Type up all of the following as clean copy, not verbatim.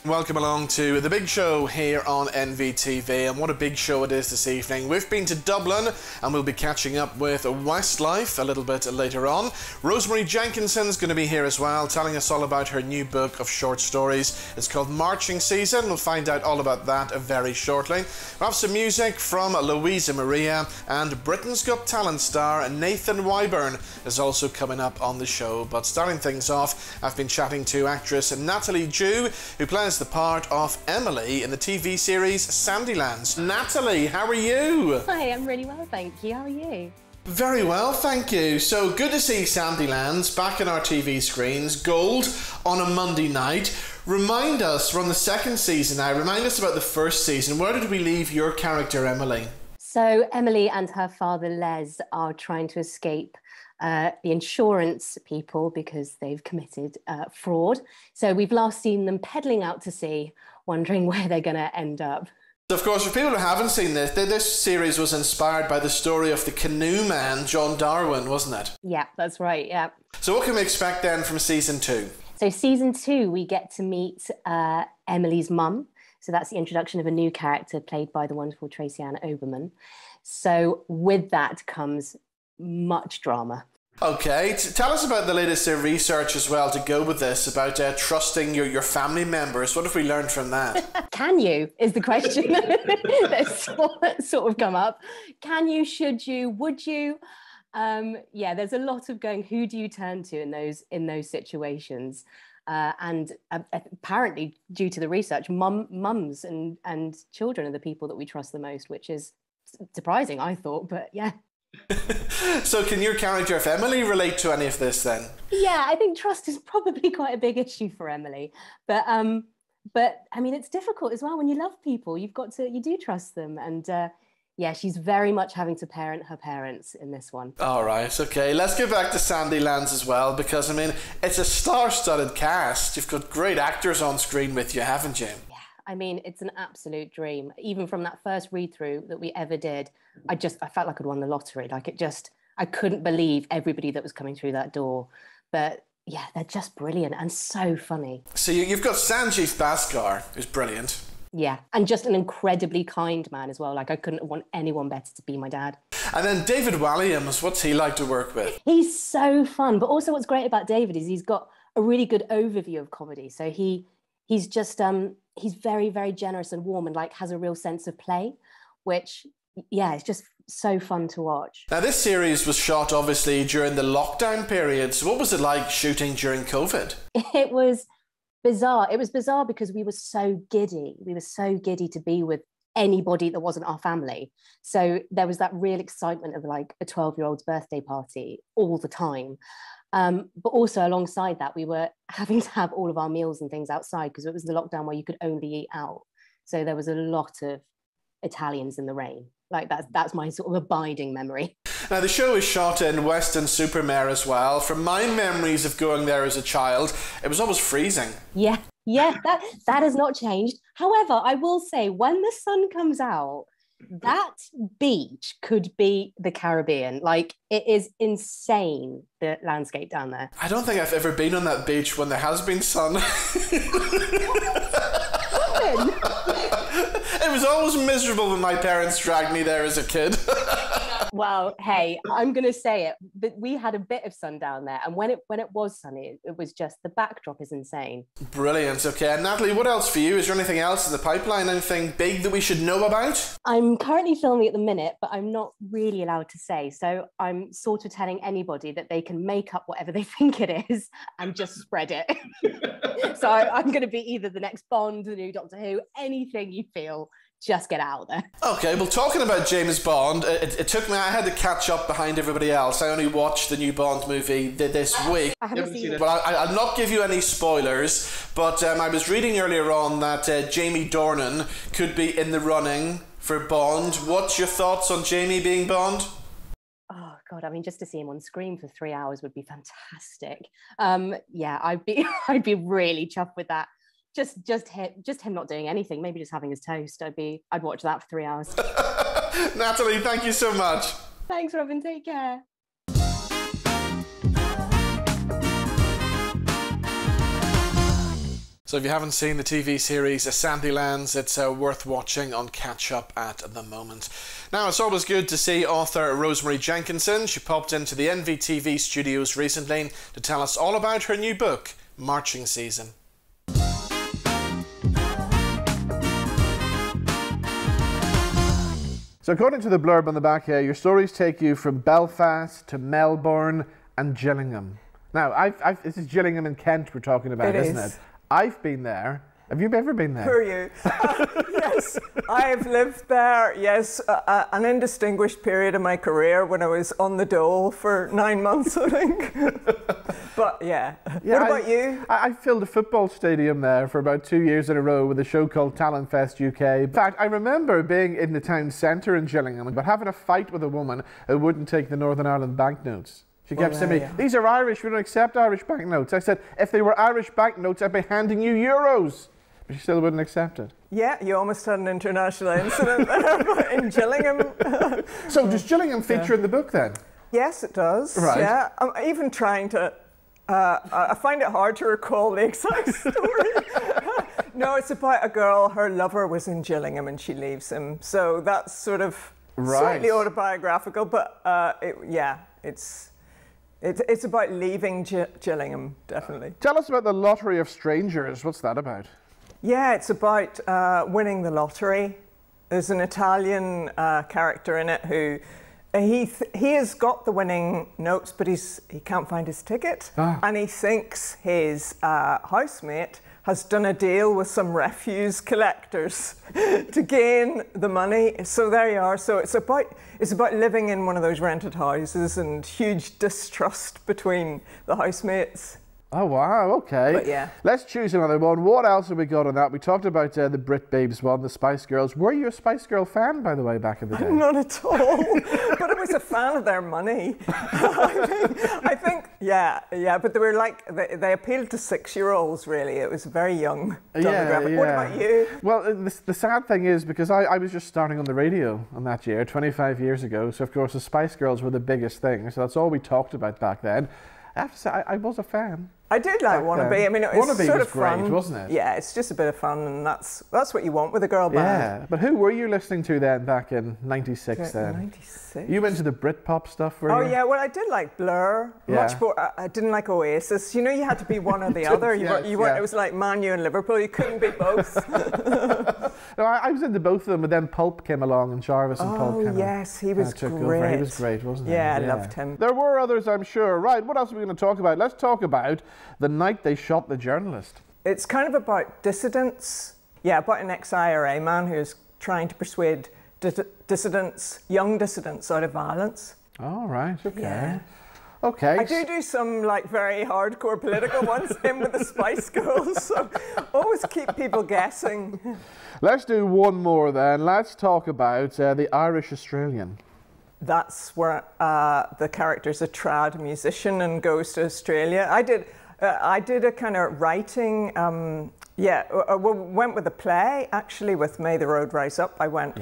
Welcome along to the big show here on NVTV, and what a big show it is this evening. We've been to Dublin and we'll be catching up with Westlife a little bit later on. Rosemary Jenkinson's going to be here as well, telling us all about her new book of short stories. It's called Marching Season. We'll find out all about that very shortly. We'll have some music from Louisa Maria, and Britain's Got Talent star Nathan Wyburn is also coming up on the show. But starting things off, I've been chatting to actress Natalie, who plays the part of Emily in the TV series Sandylands. Natalie, how are you? Hi, I'm really well, thank you. How are you? Very well, thank you. So good to see Sandylands back on our TV screens, gold on a Monday night. Remind us, we're on the second season now, remind us about the first season. Where did we leave your character, Emily? So Emily and her father Les are trying to escape the insurance people because they've committed fraud. So we've last seen them peddling out to sea, wondering where they're going to end up. Of course, for people who haven't seen this series was inspired by the story of the canoe man, John Darwin, wasn't it? Yeah, that's right, yeah. So what can we expect then from season 2? So season 2, we get to meet Emily's mum. So that's the introduction of a new character played by the wonderful Tracy Ann Oberman. So with that comes much drama. Okay, tell us about the latest research as well to go with this, about trusting your family members. What have we learned from that? Can you, is the question that's sort of come up. Can you, should you, would you? Yeah, there's a lot of going, who do you turn to in those situations? And apparently, due to the research, mums and children are the people that we trust the most, which is surprising, I thought, but yeah. So can your character of Emily relate to any of this then? Yeah, I think trust is probably quite a big issue for Emily. But I mean, it's difficult as well when you love people. You do trust them. And yeah, she's very much having to parent her parents in this one. All right, okay. Let's get back to Sandylands as well, because I mean, it's a star-studded cast. You've got great actors on screen with you, haven't you? I mean, it's an absolute dream. Even from that first read-through that we ever did, I felt like I'd won the lottery. I couldn't believe everybody that was coming through that door. But yeah, they're just brilliant and so funny. So you've got Sanjeev Bhaskar, who's brilliant. Yeah, and just an incredibly kind man as well. I couldn't want anyone better to be my dad. And then David Walliams, what's he like to work with? He's so fun. But also what's great about David is he's got a really good overview of comedy. So he's just... he's very, very generous and warm and has a real sense of play, which, yeah, it's just so fun to watch. Now, this series was shot, obviously, during the lockdown period. So what was it like shooting during COVID? It was bizarre. It was bizarre because we were so giddy. We were so giddy to be with anybody that wasn't our family. So there was that real excitement of a 12-year-old's birthday party all the time. But also alongside that, we were having to have all of our meals and things outside because it was the lockdown where you could only eat out. So there was a lot of Italians in the rain. That's my sort of abiding memory. Now, the show is shot in Weston-super-Mare as well. From my memories of going there as a child, it was always freezing. Yeah, that has not changed. However, I will say, when the sun comes out, that beach could be the Caribbean. It is insane, the landscape down there. I don't think I've ever been on that beach when there has been sun. It was always miserable when my parents dragged me there as a kid. Well, hey, I'm going to say it, but we had a bit of sun down there, and when it was sunny, it was just, the backdrop is insane. Brilliant, okay. And Natalie, what else for you? Is there anything else in the pipeline, anything big that we should know about? I'm currently filming at the minute, but I'm not really allowed to say, so I'm sort of telling anybody that they can make up whatever they think it is and just spread it. So I'm going to be either the next Bond, the new Doctor Who, anything you feel, just get out there. Okay, well, talking about James Bond, it took me, I had to catch up behind everybody else. I only watched the new Bond movie this week. I haven't seen it. But I'll not give you any spoilers, but I was reading earlier on that Jamie Dornan could be in the running for Bond. What's your thoughts on Jamie being Bond? Oh God, I mean, just to see him on screen for 3 hours would be fantastic. Yeah, I'd be really chuffed with that. Just him not doing anything, maybe just having his toast. I'd watch that for 3 hours. Natalie, thank you so much. Thanks, Robin. Take care. So if you haven't seen the TV series Sandylands, it's worth watching on catch up at the moment. Now, it's always good to see author Rosemary Jenkinson. She popped into the NVTV studios recently to tell us all about her new book, Marching Season. So according to the blurb on the back here, your stories take you from Belfast to Melbourne and Gillingham. Now, this is Gillingham in Kent we're talking about, isn't it? I've been there. Have you ever been there? Who are you? Yes, I've lived there, yes, an indistinguished period of my career when I was on the dole for 9 months, I think. But yeah, what about you? I filled a football stadium there for about 2 years in a row with a show called Talent Fest UK. In fact, I remember being in the town centre in Gillingham, but having a fight with a woman who wouldn't take the Northern Ireland banknotes. She kept saying to me, these are Irish, we don't accept Irish banknotes. I said, if they were Irish banknotes, I'd be handing you euros. But she still wouldn't accept it. Yeah, you almost had an international incident there in Gillingham. So does Gillingham feature in the book then? Yes, it does. Right. Yeah, I'm even trying to, I find it hard to recall the exact story. No, it's about a girl, her lover was in Gillingham and she leaves him. So that's sort of slightly autobiographical, but it's about leaving Gillingham, definitely. Tell us about the Lottery of Strangers. What's that about? Yeah, it's about winning the lottery. There's an Italian character in it who he has got the winning notes, but he can't find his ticket, and he thinks his housemate has done a deal with some refuse collectors to gain the money. So there you are. So it's about living in one of those rented houses and huge distrust between the housemates. Oh, wow, okay. But yeah. Let's choose another one. What else have we got on that? We talked about the Brit Babes one, the Spice Girls. Were you a Spice Girl fan, by the way, back in the day? Not at all. But I was a fan of their money. I think, but they were like, they appealed to 6-year-olds, really. It was a very young demographic. Yeah. What about you? Well, the sad thing is, because I was just starting on the radio on that year, 25 years ago, so of course the Spice Girls were the biggest thing, so that's all we talked about back then. I have to say, I was a fan. I did like Wannabe. I mean, it was sort of great, fun, wasn't it? Yeah, it's just a bit of fun, and that's what you want with a girl band. Yeah, but who were you listening to then, back in '96? Then 96. You into the Britpop stuff, were you? Oh yeah, well I did like Blur. Much more. I didn't like Oasis. You know, you had to be one or the other. You weren't. It was like Man U and Liverpool. You couldn't be both. No, I was into both of them, but then Pulp came along, and Jarvis and Pulp came yes, he was great. Over. He was great, wasn't he? Yeah, I loved him. There were others, I'm sure. Right, what else are we going to talk about? Let's talk about the night they shot the journalist. It's kind of about dissidents. Yeah, about an ex-IRA man who's trying to persuade dissidents, young dissidents, out of violence. Oh, right, okay. Yeah. Okay. I do some like very hardcore political ones, him with the Spice Girls, so always keep people guessing. Let's do one more then. Let's talk about the Irish Australian. That's where the character's a trad musician and goes to Australia. I did a kind of writing, went with a play actually with May the Road Rise Up. I went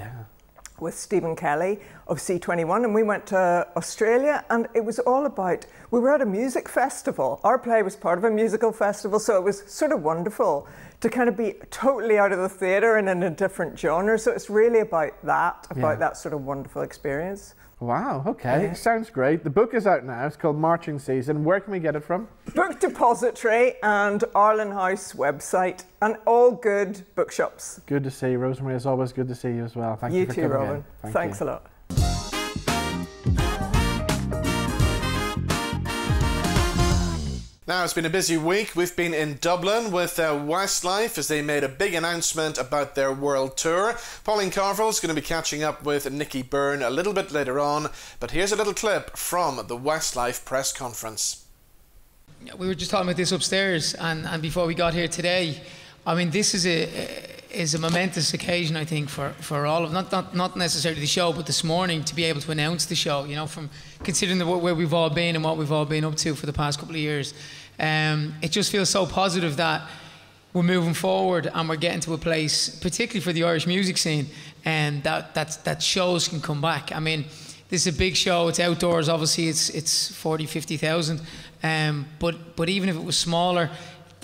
with Stephen Kelly of C21 and we went to Australia, and it was all about, we were at a music festival. Our play was part of a musical festival, so it was sort of wonderful to kind of be totally out of the theatre and in a different genre. So it's really about that sort of wonderful experience. Wow, okay, sounds great. The book is out now. It's called Marching Season. Where can we get it from? Book Depository and Arlen House website and all good bookshops. Good to see you, Rosemary. It's always good to see you as well. Thank you for coming in. You too, Robin. Thanks a lot. Now, it's been a busy week. We've been in Dublin with Westlife as they made a big announcement about their world tour. Pauline Carville's going to be catching up with Nicky Byrne a little bit later on, but here's a little clip from the Westlife press conference. We were just talking about this upstairs, and before we got here today, I mean, this is a momentous occasion, I think, for all of, not necessarily the show, but this morning to be able to announce the show, you know, from considering where we've all been and what we've all been up to for the past couple of years. It just feels so positive that we're moving forward and we're getting to a place, particularly for the Irish music scene, and that shows can come back. I mean, this is a big show, it's outdoors, obviously it's 40,000, 50,000, but even if it was smaller,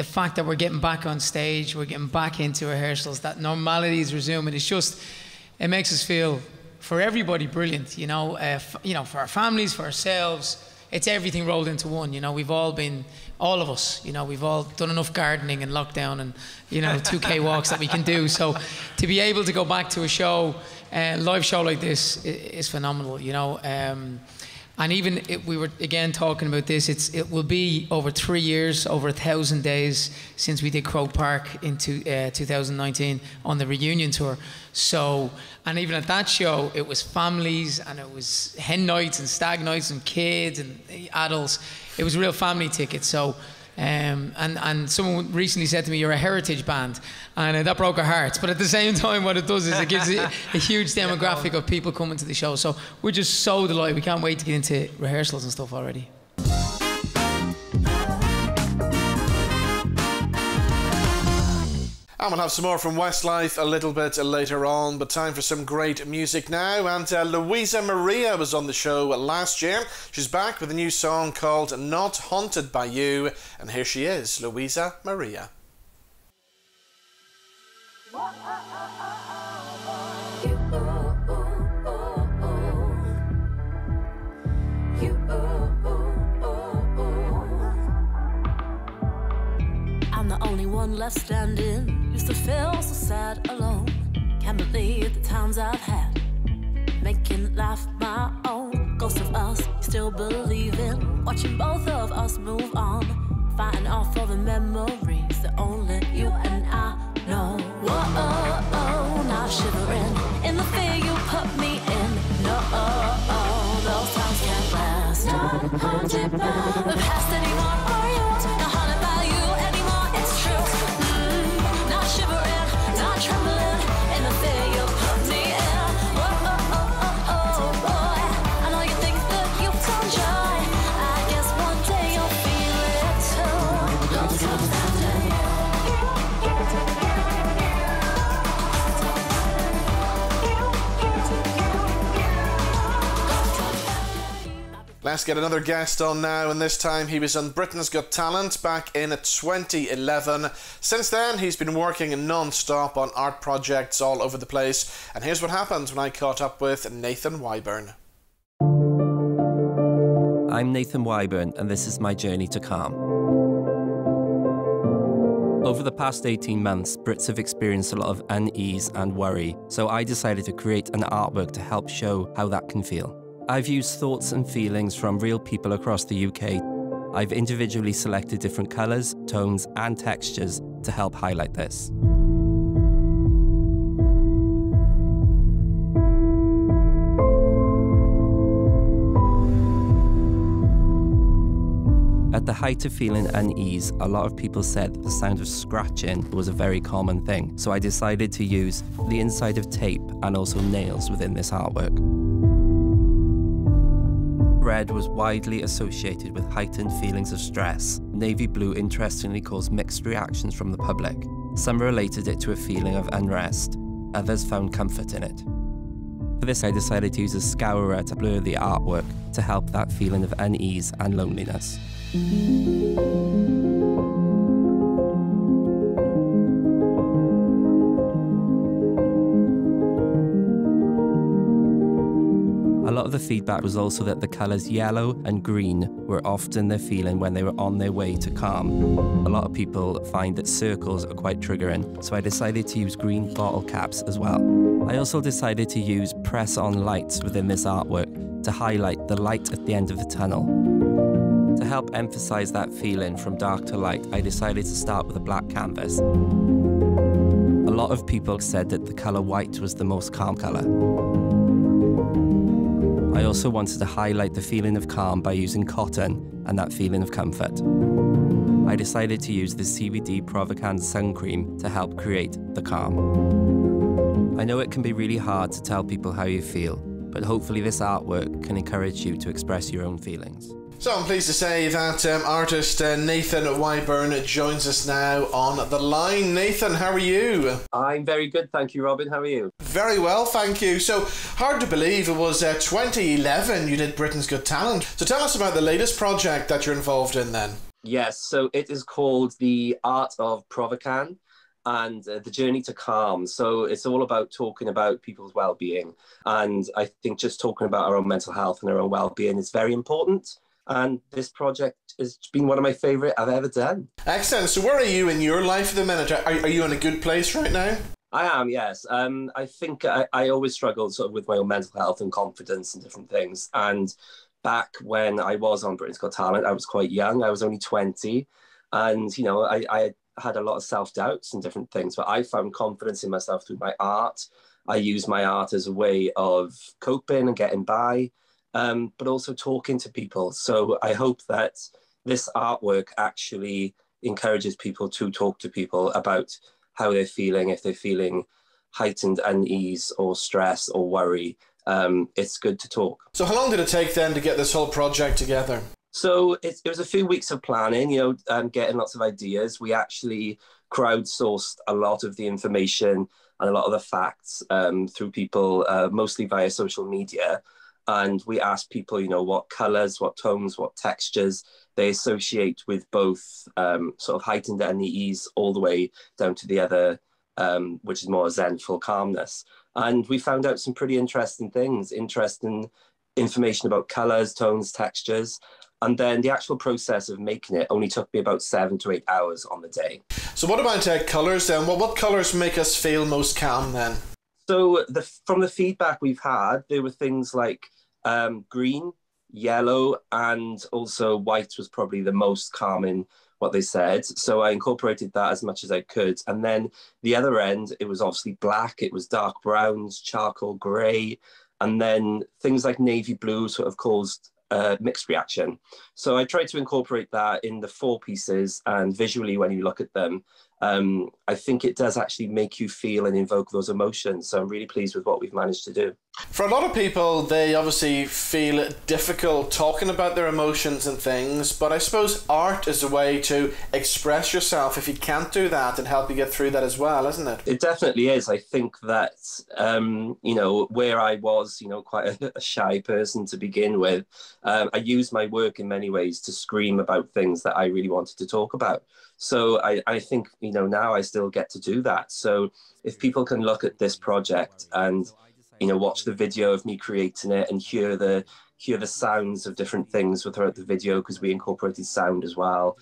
the fact that we're getting back on stage, we're getting back into rehearsals, that normality is resuming. It makes us feel, for everybody, brilliant. For our families, for ourselves. It's everything rolled into one. We've all been, all of us, we've all done enough gardening and lockdown and 2K walks that we can do. So to be able to go back to a show, live show like this is phenomenal. And even we were again talking about this. It will be over 3 years, over 1,000 days since we did Croke Park in 2019 on the reunion tour. So, and even at that show, it was families and it was hen nights and stag nights and kids and adults. It was a real family ticket. So, and someone recently said to me, "You're a heritage band," and that broke our hearts. But at the same time, what it does is it gives a huge demographic of people coming to the show. So we're just so delighted. We can't wait to get into rehearsals and stuff already. And we'll have some more from Westlife a little bit later on, but time for some great music now. And Louisa Maria was on the show last year. She's back with a new song called Not Haunted by You. And here she is, Louisa Maria. I'm the only one left standing. Used to feel so sad alone. Can't believe the times I've had. Making life my own. Ghost of us, still believing. Watching both of us move on. Fighting off all the memories that only you and I know. Whoa, now shivering in the fear you put me in. No, those times can't last. Not haunted by the past anymore. Are you not haunted by you anymore? It's true. Not shivering, not trembling in the fear you put me in. Whoa, boy. I know you think that you've found joy. I guess one day you'll feel it too. Don't stop standing. Let's get another guest on now, and this time he was on Britain's Got Talent back in 2011. Since then, he's been working non-stop on art projects all over the place, and here's what happened when I caught up with Nathan Wyburn. I'm Nathan Wyburn, and this is my journey to calm. Over the past 18 months, Brits have experienced a lot of unease and worry, so I decided to create an artwork to help show how that can feel. I've used thoughts and feelings from real people across the UK. I've individually selected different colours, tones and textures to help highlight this. At the height of feeling unease, a lot of people said that the sound of scratching was a very common thing, so I decided to use the inside of tape and also nails within this artwork. Red was widely associated with heightened feelings of stress. Navy blue interestingly caused mixed reactions from the public. Some related it to a feeling of unrest, others found comfort in it. For this, I decided to use a scourer to blur the artwork to help that feeling of unease and loneliness. A lot of the feedback was also that the colours yellow and green were often their feeling when they were on their way to calm. A lot of people find that circles are quite triggering, so I decided to use green bottle caps as well. I also decided to use press-on lights within this artwork to highlight the light at the end of the tunnel. To help emphasise that feeling from dark to light, I decided to start with a black canvas. A lot of people said that the colour white was the most calm colour. I also wanted to highlight the feeling of calm by using cotton and that feeling of comfort. I decided to use the CBD Provocans sun cream to help create the calm. I know it can be really hard to tell people how you feel, but hopefully this artwork can encourage you to express your own feelings. So I'm pleased to say that artist Nathan Wyburn joins us now on the line. Nathan, how are you? I'm very good, thank you, Robin. How are you? Very well, thank you. So, hard to believe it was 2011 you did Britain's Got Talent. So tell us about the latest project that you're involved in then. Yes, so it is called The Art of Provocan and The Journey to Calm. So it's all about talking about people's well-being. And I think just talking about our own mental health and our own well-being is very important. And this project has been one of my favourite I've ever done. Excellent. So where are you in your life at the minute? Are you in a good place right now? I am, yes. I think I always struggled sort of with my own mental health and confidence and different things. And back when I was on Britain's Got Talent, I was quite young. I was only 20. And, you know, I had a lot of self-doubts and different things, but I found confidence in myself through my art. I use my art as a way of coping and getting by, but also talking to people. So I hope that this artwork actually encourages people to talk to people about how they're feeling, if they're feeling heightened unease or stress or worry. It's good to talk. So how long did it take then to get this whole project together? So it was a few weeks of planning, you know, getting lots of ideas. We actually crowdsourced a lot of the information and a lot of the facts through people, mostly via social media. And we asked people, you know, what colours, what tones, what textures they associate with both sort of heightened unease all the way down to the other, which is more zenful calmness. And we found out some pretty interesting things, interesting information about colours, tones, textures. And then the actual process of making it only took me about 7 to 8 hours on the day. So what about colours then? What colours make us feel most calm then? So from the feedback we've had, there were things like green, yellow, and also white was probably the most calming, what they said. So I incorporated that as much as I could. And then the other end, it was obviously black, it was dark browns, charcoal grey, and then things like navy blue sort of caused mixed reaction. So I tried to incorporate that in the 4 pieces, and visually when you look at them, I think it does actually make you feel and invoke those emotions. So I'm really pleased with what we've managed to do. For a lot of people, they obviously feel it difficult talking about their emotions and things, but I suppose art is a way to express yourself if you can't do that and help you get through that as well, isn't it? It definitely is. I think that, you know, where I was, you know, quite a shy person to begin with, I used my work in many ways to scream about things that I really wanted to talk about. So I think, you know, now I still get to do that. So if people can look at this project and, you know, watch the video of me creating it and hear the sounds of different things throughout the video, because we incorporated sound as well.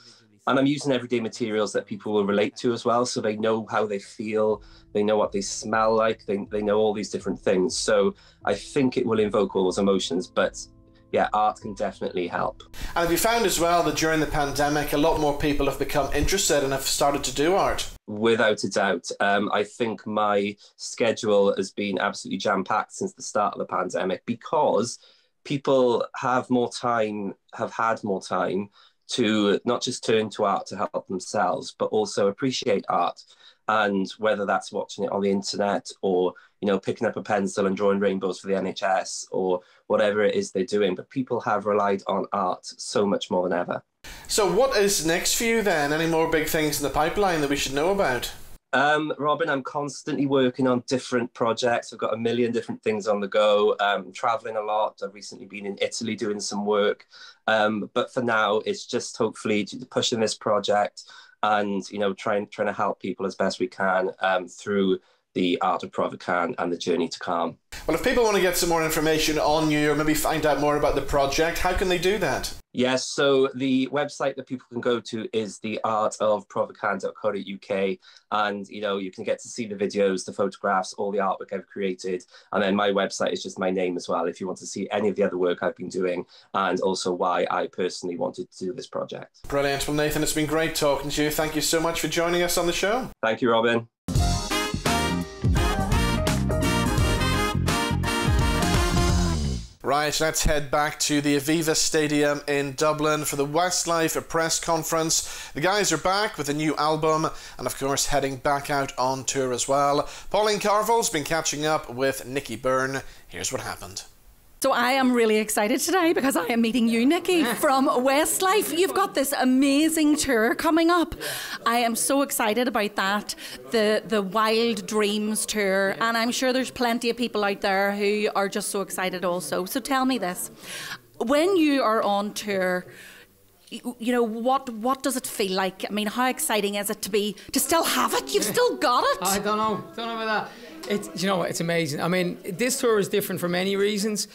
And I'm using everyday materials that people will relate to as well. So they know how they feel, they know what they smell like, they know all these different things. So I think it will invoke all those emotions, but yeah, art can definitely help. And have you found as well that during the pandemic, a lot more people have become interested and have started to do art? Without a doubt. I think my schedule has been absolutely jam-packed since the start of the pandemic, because people have had more time to not just turn to art to help themselves, but also appreciate art. And whether that's watching it on the internet or, you know, picking up a pencil and drawing rainbows for the NHS or whatever it is they're doing, but people have relied on art so much more than ever. So what is next for you then? Any more big things in the pipeline that we should know about? Robin, I'm constantly working on different projects. I've got a million different things on the go. Traveling a lot. I've recently been in Italy doing some work. But for now, it's just hopefully pushing this project and, you know, trying to help people as best we can through the Art of Provocan and the Journey to Calm. Well, if people want to get some more information on you or maybe find out more about the project, how can they do that? Yes, so the website that people can go to is theartofprovocan.co.uk, and, you know, you can get to see the videos, the photographs, all the artwork I've created. And then my website is just my name as well, if you want to see any of the other work I've been doing and also why I personally wanted to do this project. Brilliant. Well, Nathan, it's been great talking to you. Thank you so much for joining us on the show. Thank you, Robin. Right, let's head back to the Aviva Stadium in Dublin for the Westlife press conference. The guys are back with a new album and, of course, heading back out on tour as well. Pauline Carville's been catching up with Nicky Byrne. Here's what happened. So I am really excited today because I am meeting you, Nicky, from Westlife. You've got this amazing tour coming up. I am so excited about that, the Wild Dreams tour, and I'm sure there's plenty of people out there who are just so excited also. So tell me this, when you are on tour, you know, what does it feel like? I mean, how exciting is it to still have it? You've still got it. I don't know about that. You know what? It's amazing. I mean, this tour is different for many reasons.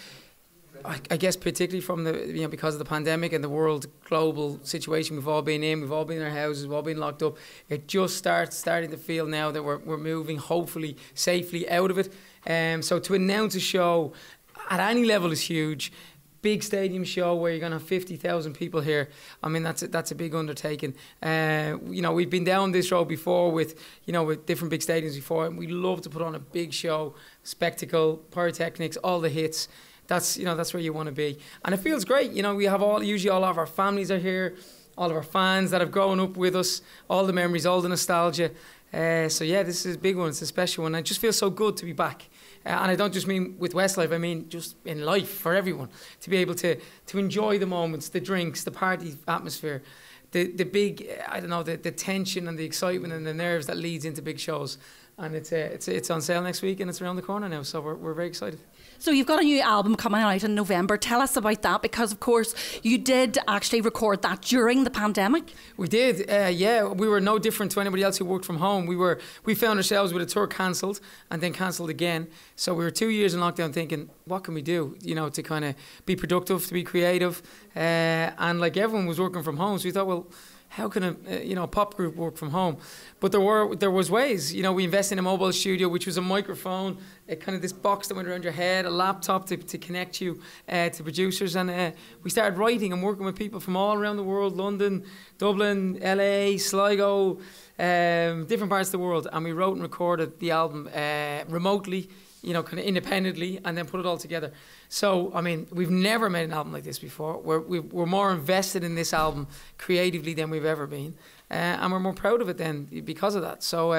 I guess particularly from because of the pandemic and the world global situation we've all been in. We've all been in our houses. We've all been locked up. It just starting to feel now that we're moving hopefully safely out of it. So to announce a show at any level is huge. Big stadium show where you're going to have 50,000 people here. I mean, that's a big undertaking. You know, we've been down this road before with different big stadiums before, and we love to put on a big show, spectacle, pyrotechnics, all the hits. That's where you want to be, and it feels great. You know, we have usually all of our families are here, all of our fans that have grown up with us, all the memories, all the nostalgia. So yeah, this is a big one. It's a special one. It just feels so good to be back. And I don't just mean with Westlife, I mean just in life for everyone, to be able to enjoy the moments, the drinks, the party atmosphere, the big, I don't know, the tension and the excitement and the nerves that leads into big shows. And it's on sale next week and it's around the corner now, so we're very excited. So you've got a new album coming out in November. Tell us about that, because of course you did actually record that during the pandemic. We did, yeah. We were no different to anybody else who worked from home. We found ourselves with a tour cancelled and then cancelled again. So we were 2 years in lockdown thinking, what can we do, to kind of be productive, to be creative, and like everyone was working from home, so we thought, well, how can a pop group work from home? But there was ways. We invested in a mobile studio, which was a microphone, kind of this box that went around your head, a laptop to connect you to producers, and we started writing and working with people from all around the world: London, Dublin, LA, Sligo, different parts of the world, and we wrote and recorded the album remotely, kind of independently, and then put it all together. So, I mean, we've never made an album like this before. We're more invested in this album creatively than we've ever been. And we're more proud of it then because of that. So,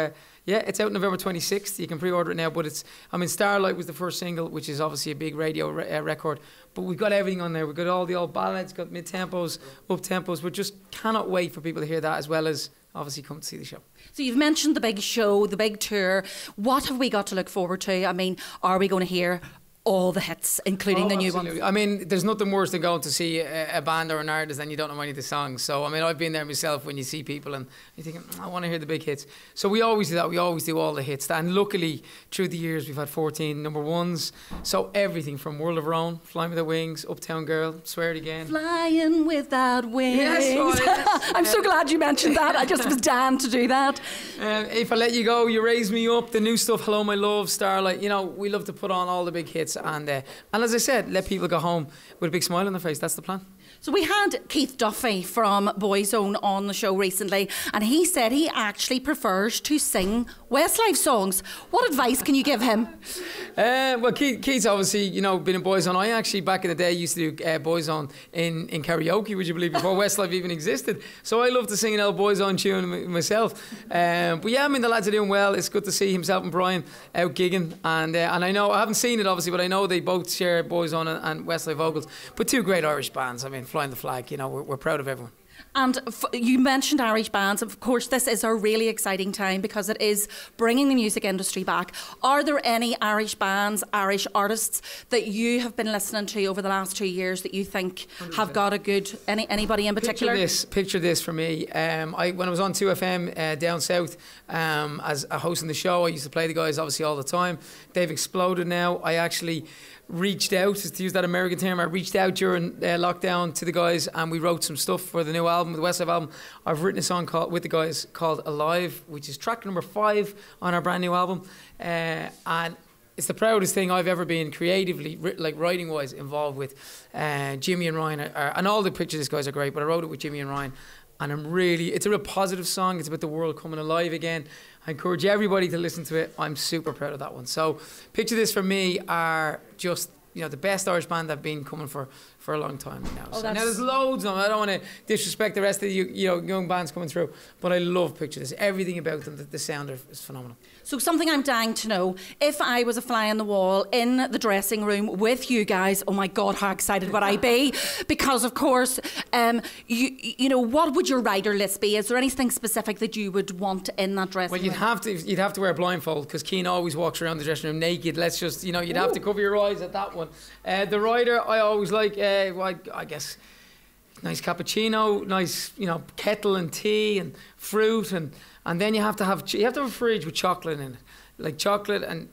yeah, it's out November 26th. You can pre-order it now. But Starlight was the first single, which is obviously a big radio record. But we've got everything on there. We've got all the old ballads, got mid-tempos, up-tempos. We just cannot wait for people to hear that, as well as obviously come to see the show. So you've mentioned the big show, the big tour. What have we got to look forward to? I mean, are we going to hear all the hits, including the new ones? I mean, there's nothing worse than going to see a band or an artist and you don't know any of the songs. So, I mean, I've been there myself when you see people and you're thinking, I want to hear the big hits. So we always do that. We always do all the hits. And luckily, through the years, we've had 14 number ones. So everything from World of Our Own, Flying Without Wings, Uptown Girl, Swear It Again. Flying Without Wings. Yes, yes. I'm so glad you mentioned that. I just was down to do that. If I Let You Go, You Raise Me Up, the new stuff, Hello My Love, Starlight. We love to put on all the big hits and as I said, let people go home with a big smile on their face. That's the plan. So we had Keith Duffy from Boyzone on the show recently, and he said he actually prefers to sing Westlife songs. What advice can you give him? Well, Keith's obviously, been in Boyzone. I actually, back in the day, used to do Boyzone in karaoke, would you believe, before Westlife even existed. So I love to sing an old Boyzone tune myself. But yeah, I mean, the lads are doing well. It's good to see himself and Brian out gigging. And I know, I haven't seen it obviously, but I know they both share Boyzone and Westlife vocals. But two great Irish bands. I mean, flying the flag, we're proud of everyone. And you mentioned Irish bands. Of course, this is a really exciting time because it is bringing the music industry back. Are there any Irish bands, Irish artists that you have been listening to over the last 2 years that you think 100%. Have got a good... Anybody in particular? Picture this for me. When I was on 2FM down south as a host in the show, I used to play the guys obviously all the time. They've exploded now. I actually reached out, to use that American term, I reached out during lockdown to the guys and we wrote some stuff for the new album, the Westlife album. I've written a song with the guys called Alive, which is track number 5 on our brand new album, and it's the proudest thing I've ever been creatively, like writing wise, involved with. Jimmy and Ryan and all the pictures of these guys are great, but I wrote it with Jimmy and Ryan. And it's a real positive song. It's about the world coming alive again. I encourage everybody to listen to it. I'm super proud of that one. So Picture This for me are just, the best Irish band I've been coming for a long time now. So now there's loads of them. I don't want to disrespect the rest of the young bands coming through, but I love Picture This. Everything about them, the sound is phenomenal. So something I'm dying to know, if I was a fly on the wall in the dressing room with you guys, oh my God, how excited would I be? Because of course, what would your rider list be? Is there anything specific that you would want in that dressing room? Well, you'd have to wear a blindfold because Keane always walks around the dressing room naked. Let's just, you'd have to cover your eyes at that one. The rider, I always like, I guess nice cappuccino, nice, you know, kettle and tea and fruit, and then you have to have a fridge with chocolate in it, like chocolate and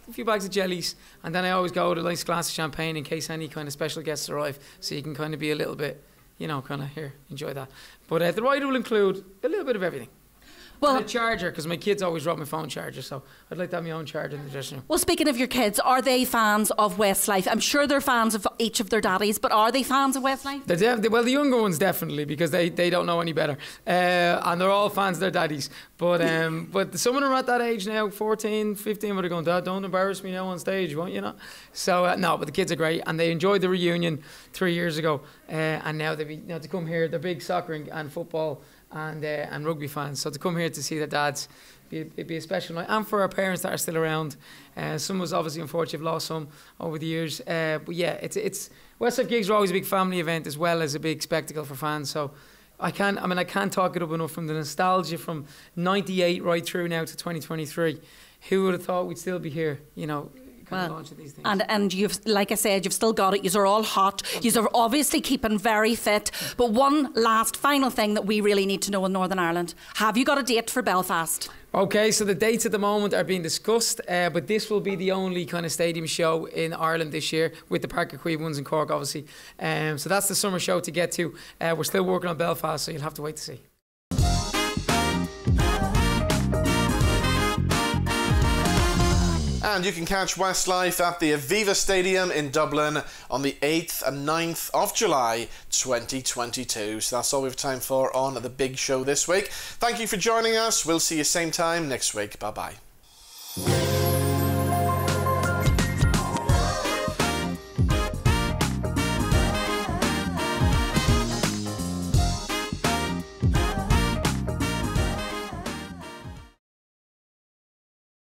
a few bags of jellies, and then I always go with a nice glass of champagne in case any kind of special guests arrive, so you can kind of be a little bit, you know, kind of here, enjoy that. But the ride will include a little bit of everything. Well, and a charger, because my kids always drop my phone charger, so I'd like to have my own charger in the dressing room. Well, speaking of your kids, are they fans of Westlife? I'm sure they're fans of each of their daddies, but are they fans of Westlife? Well, the younger ones definitely, because they don't know any better, and they're all fans of their daddies. But some of them are at that age now, 14, 15, where they're going, Dad, don't embarrass me now on stage, won't you know? So no, but the kids are great, and they enjoyed the reunion 3 years ago, and now to come here, they're big soccer and football and rugby fans, so to come here to see their dads, it'd be a special night. And for our parents that are still around, some was obviously unfortunate, have lost some over the years, but yeah, it's Westlife gigs are always a big family event as well as a big spectacle for fans, so I can't talk it up enough, from the nostalgia from 98 right through now to 2023. Who would have thought we'd still be here, you know, launching these things. And you've, like I said, you've still got it. You're all hot. You're obviously keeping very fit. But one last final thing that we really need to know in Northern Ireland: have you got a date for Belfast? Okay, so the dates at the moment are being discussed, but this will be the only kind of stadium show in Ireland this year, with the Park of Queen ones in Cork, obviously. So that's the summer show to get to. We're still working on Belfast, so you'll have to wait to see. And you can catch Westlife at the Aviva Stadium in Dublin on the 8th and 9th of July 2022. So that's all we have time for on The Big Show this week. Thank you for joining us. We'll see you same time next week. Bye-bye.